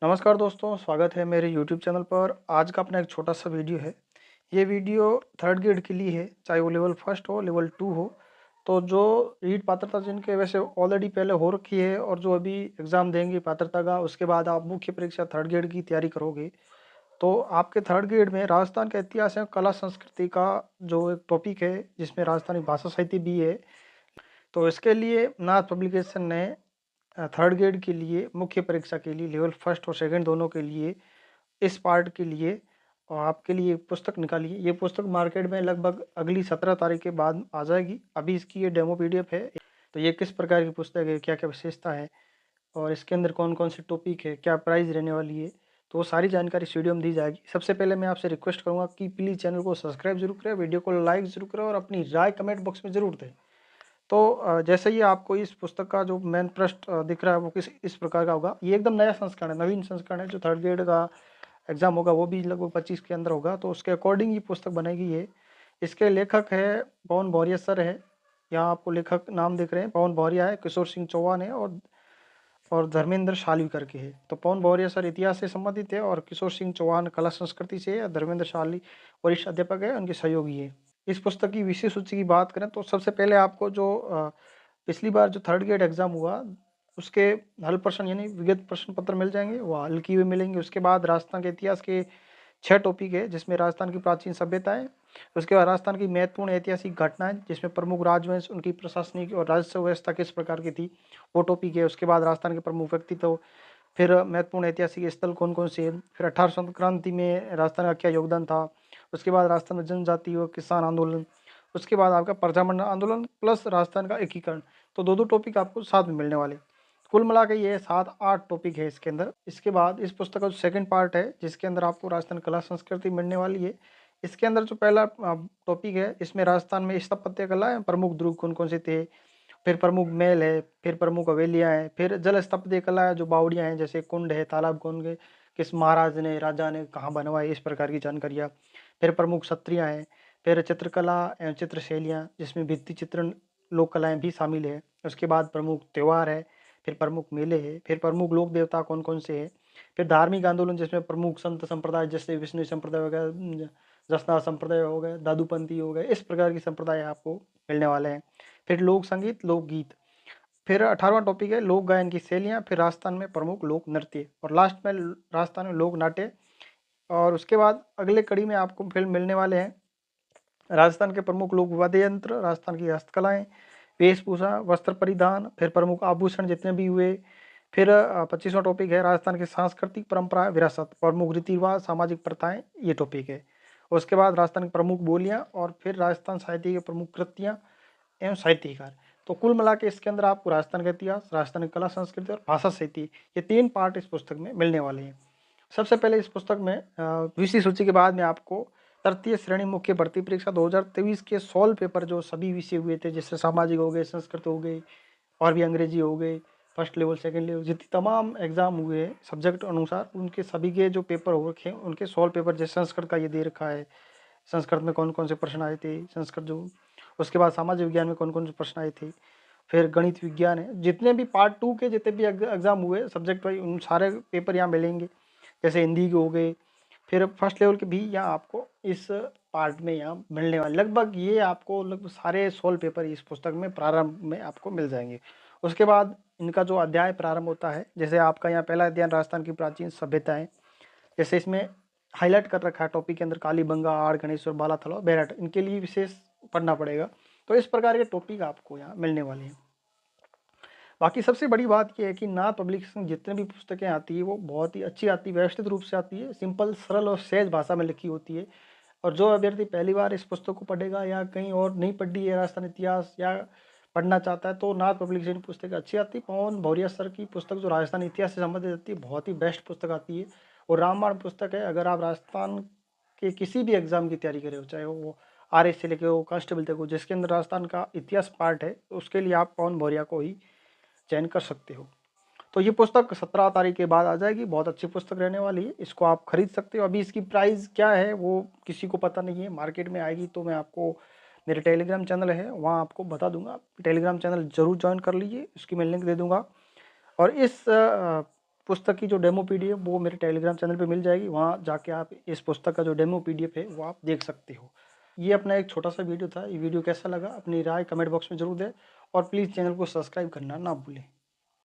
नमस्कार दोस्तों, स्वागत है मेरे YouTube चैनल पर। आज का अपना एक छोटा सा वीडियो है। ये वीडियो थर्ड ग्रेड के लिए है, चाहे वो लेवल फर्स्ट हो, लेवल टू हो। तो जो रीट पात्रता जिनके वैसे ऑलरेडी पहले हो रखी है और जो अभी एग्ज़ाम देंगे पात्रता का, उसके बाद आप मुख्य परीक्षा थर्ड ग्रेड की तैयारी करोगे, तो आपके थर्ड ग्रेड में राजस्थान का इतिहास एवं कला संस्कृति का जो एक टॉपिक है, जिसमें राजस्थानी भाषा साहित्य भी है। तो इसके लिए नाथ पब्लिकेशन ने थर्ड ग्रेड के लिए मुख्य परीक्षा के लिए लेवल फर्स्ट और सेकंड दोनों के लिए इस पार्ट के लिए और आपके लिए एक पुस्तक निकाली है। ये पुस्तक मार्केट में लगभग अगली 17 तारीख के बाद आ जाएगी। अभी इसकी ये डेमो पीडीएफ है। तो ये किस प्रकार की पुस्तक है, क्या क्या विशेषता है और इसके अंदर कौन कौन से टॉपिक है, क्या प्राइस रहने वाली है, तो वो सारी जानकारी इस वीडियो में दी जाएगी। सबसे पहले मैं आपसे रिक्वेस्ट करूंगा कि प्लीज़ चैनल को सब्सक्राइब जरूर करें, वीडियो को लाइक जरूर करें और अपनी राय कमेंट बॉक्स में ज़रूर दें। तो जैसे ही आपको इस पुस्तक का जो मेन पृष्ठ दिख रहा है वो किस इस प्रकार का होगा। ये एकदम नया संस्करण है, नवीन संस्करण है। जो थर्ड ग्रेड का एग्ज़ाम होगा वो भी लगभग 25 के अंदर होगा, तो उसके अकॉर्डिंग ये पुस्तक बनेगी। ये इसके लेखक है पवन भौरिया सर है। यहाँ आपको लेखक नाम दिख रहे हैं, पवन भौरिया है, किशोर सिंह चौहान है और धर्मेंद्र शाली करके है। तो पवन भौरिया सर इतिहास से संबंधित है और किशोर सिंह चौहान कला संस्कृति से है। धर्मेंद्र शाली वरिष्ठ अध्यापक है, उनके सहयोगी है। इस पुस्तक की विषय सूची की बात करें तो सबसे पहले आपको जो पिछली बार जो थर्ड ग्रेड एग्जाम हुआ उसके हल प्रश्न यानी विगत प्रश्न पत्र मिल जाएंगे, वो हल किए हुए मिलेंगे। उसके बाद राजस्थान के इतिहास के 6 टॉपिक है, जिसमें राजस्थान की प्राचीन सभ्यताएं, उसके बाद राजस्थान की महत्वपूर्ण ऐतिहासिक घटनाएं, जिसमें प्रमुख राजवंश, उनकी प्रशासनिक और राजस्व व्यवस्था किस प्रकार की थी, वो टॉपिक है। उसके बाद राजस्थान के प्रमुख व्यक्तित्व, फिर महत्वपूर्ण ऐतिहासिक स्थल कौन कौन से हैं, फिर 1800 क्रांति में राजस्थान का क्या योगदान था। उसके बाद राजस्थान में जनजाति और किसान आंदोलन, उसके बाद आपका प्रजामंडल आंदोलन प्लस राजस्थान का एकीकरण। तो दो दो टॉपिक आपको साथ में मिलने वाले। कुल मिला के ये 7-8 टॉपिक है इसके अंदर। इसके बाद इस पुस्तक का जो सेकंड पार्ट है, जिसके अंदर आपको राजस्थान कला संस्कृति मिलने वाली है। इसके अंदर जो पहला टॉपिक है, इसमें राजस्थान में स्थापत्य कला है, प्रमुख दुर्ग कौन कौन से थे, फिर प्रमुख महल है, फिर प्रमुख हवेलियाँ हैं, फिर जल स्थापत्य कला है, जो बावड़ियाँ हैं, जैसे कुंड है, तालाब कौन के किस महाराज ने, राजा ने कहाँ बनवाए, इस प्रकार की जानकारियाँ। फिर प्रमुख क्षत्रियाँ हैं, फिर चित्रकला एवं चित्रशैलियाँ, जिसमें भित्ति चित्रण लोक कलाएँ भी शामिल है। उसके बाद प्रमुख त्यौहार है, फिर प्रमुख मेले हैं, फिर प्रमुख लोक देवता कौन कौन से हैं, फिर धार्मिक आंदोलन, जिसमें प्रमुख संत संप्रदाय जैसे विष्णु संप्रदाय हो गया, जसना संप्रदाय हो गए, दादूपंथी हो गए, इस प्रकार की संप्रदाय आपको मिलने वाले हैं। फिर लोक संगीत, लोकगीत, फिर 18वां टॉपिक है लोक गायन की शैलियाँ, फिर राजस्थान में प्रमुख लोक नृत्य और लास्ट में राजस्थान में लोक नाट्य। और उसके बाद अगले कड़ी में आपको फिर मिलने वाले हैं राजस्थान के प्रमुख लोक वाद्य यंत्र, राजस्थान की हस्तकलाएं, वेशभूषा, वस्त्र परिधान, फिर प्रमुख आभूषण जितने भी हुए। फिर 25वां टॉपिक है राजस्थान की सांस्कृतिक परंपरा विरासत, प्रमुख रीति रिवाज, सामाजिक प्रथाएं, ये टॉपिक है। उसके बाद राजस्थान की प्रमुख बोलियां और फिर राजस्थान साहित्य की प्रमुख कृतियाँ एवं साहित्यकार। तो कुल मिला के इसके अंदर आपको राजस्थान का इतिहास, राजस्थान की कला संस्कृति और भाषा साहित्य, ये 3 पार्ट इस पुस्तक में मिलने वाले हैं। सबसे पहले इस पुस्तक में विषय सूची के बाद में आपको तृतीय श्रेणी मुख्य भर्ती परीक्षा 2023 के 16 पेपर जो सभी विषय हुए थे, जैसे सामाजिक हो गए, संस्कृत हो गए और भी अंग्रेजी हो गए, फर्स्ट लेवल सेकंड लेवल जितनी तमाम एग्जाम हुए हैं सब्जेक्ट अनुसार, उनके सभी के जो पेपर हो रखे हैं उनके 16 पेपर, जैसे संस्कृत का ये दे रखा है, संस्कृत में कौन कौन से प्रश्न आए थे, संस्कृत जो। उसके बाद सामाजिक विज्ञान में कौन कौन से प्रश्न आए थे, फिर गणित विज्ञान है, जितने भी पार्ट 2 के जितने भी एग्जाम हुए सब्जेक्ट वाइज, उन सारे पेपर यहाँ मिलेंगे। जैसे हिंदी के हो गए, फिर फर्स्ट लेवल के भी यहाँ आपको इस पार्ट में यहाँ मिलने वाले। लगभग ये आपको लगभग सारे 16 पेपर इस पुस्तक में प्रारंभ में आपको मिल जाएंगे। उसके बाद इनका जो अध्याय प्रारंभ होता है, जैसे आपका यहाँ पहला अध्ययन राजस्थान की प्राचीन सभ्यताएं, जैसे इसमें हाईलाइट कर रखा है टॉपिक के अंदर कालीबंगा, आड़, गणेश्वर, बालाथल, बेरठ, इनके लिए विशेष पढ़ना पड़ेगा। तो इस प्रकार के टॉपिक आपको यहाँ मिलने वाले हैं। बाकी सबसे बड़ी बात यह है कि नाथ पब्लिकेशन जितने भी पुस्तकें आती है वो बहुत ही अच्छी आती है, व्यवस्थित रूप से आती है, सिंपल सरल और सहज भाषा में लिखी होती है। और जो अभ्यर्थी पहली बार इस पुस्तक को पढ़ेगा या कहीं और नहीं पढ़ी है राजस्थान इतिहास या पढ़ना चाहता है, तो नाथ पब्लिकेशन पुस्तक अच्छी आती है। पवन भौरिया सर की पुस्तक जो राजस्थान इतिहास से संबंधित आती है, बहुत ही बेस्ट पुस्तक आती है और रामबाण पुस्तक है। अगर आप राजस्थान के किसी भी एग्जाम की तैयारी करे हो, चाहे वो RS से लेके हो, कांस्टेबल तक हो, जिसके अंदर राजस्थान का इतिहास पार्ट है, तो उसके लिए आप पवन भौरिया को ही चयन कर सकते हो। तो ये पुस्तक 17 तारीख के बाद आ जाएगी, बहुत अच्छी पुस्तक रहने वाली है, इसको आप खरीद सकते हो। अभी इसकी प्राइस क्या है वो किसी को पता नहीं है, मार्केट में आएगी तो मैं आपको, मेरे टेलीग्राम चैनल है वहाँ आपको बता दूंगा। टेलीग्राम चैनल जरूर ज्वाइन कर लीजिए, इसकी मैं लिंक दे दूंगा। और इस पुस्तक की जो डेमो पीडीएफ वो मेरे टेलीग्राम चैनल पे मिल जाएगी, वहाँ जाके आप इस पुस्तक का जो डेमो पीडीएफ है वो आप देख सकते हो। ये अपना एक छोटा सा वीडियो था। ये वीडियो कैसा लगा अपनी राय कमेंट बॉक्स में ज़रूर दें और प्लीज़ चैनल को सब्सक्राइब करना ना भूलें।